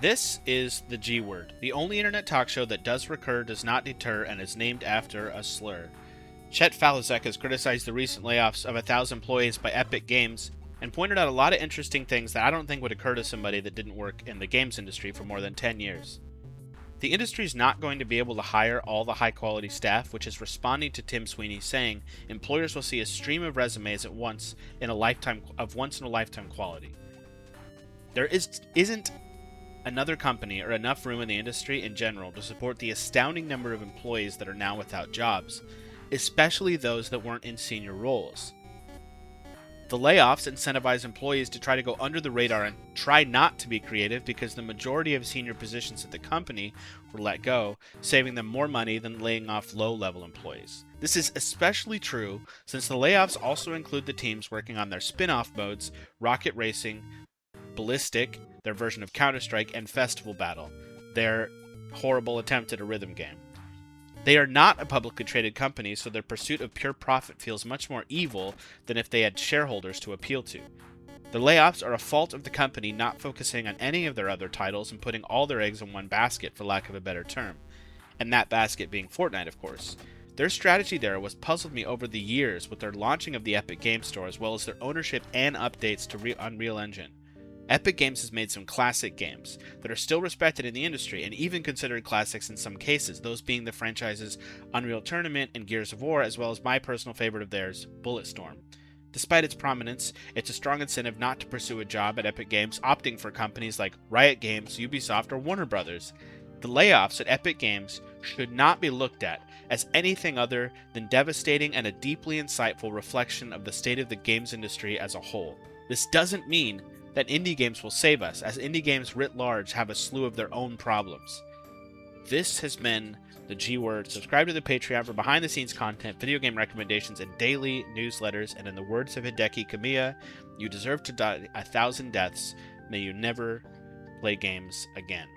This is the G Word, the only internet talk show that does recur, does not deter, and is named after a slur. Chet Faliszek has criticized the recent layoffs of 1,000 employees by Epic Games and pointed out a lot of interesting things that I don't think would occur to somebody that didn't work in the games industry for more than 10 years. The industry is not going to be able to hire all the high quality staff, which is responding to Tim Sweeney saying employers will see a stream of resumes at once in a lifetime quality. There isn't another company or enough room in the industry in general to support the astounding number of employees that are now without jobs, especially those that weren't in senior roles. The layoffs incentivize employees to try to go under the radar and try not to be creative because the majority of senior positions at the company were let go, saving them more money than laying off low-level employees. This is especially true since the layoffs also include the teams working on their spin-off modes, Rocket Racing, Ballistic, their version of Counter-Strike, and Festival Battle, their horrible attempt at a rhythm game. They are not a publicly traded company, so their pursuit of pure profit feels much more evil than if they had shareholders to appeal to. The layoffs are a fault of the company not focusing on any of their other titles and putting all their eggs in one basket, for lack of a better term. And that basket being Fortnite, of course. Their strategy there was puzzled me over the years with their launching of the Epic Games Store as well as their ownership and updates to Unreal Engine. Epic Games has made some classic games that are still respected in the industry and even considered classics in some cases, those being the franchises Unreal Tournament and Gears of War, as well as my personal favorite of theirs, Bulletstorm. Despite its prominence, it's a strong incentive not to pursue a job at Epic Games, opting for companies like Riot Games, Ubisoft, or Warner Brothers. The layoffs at Epic Games should not be looked at as anything other than devastating and a deeply insightful reflection of the state of the games industry as a whole. This doesn't mean that indie games will save us, as indie games writ large have a slew of their own problems. This has been the G Word. Subscribe to the Patreon for behind-the-scenes content, video game recommendations, and daily newsletters. And in the words of Hideki Kamiya, you deserve to die 1,000 deaths. May you never play games again.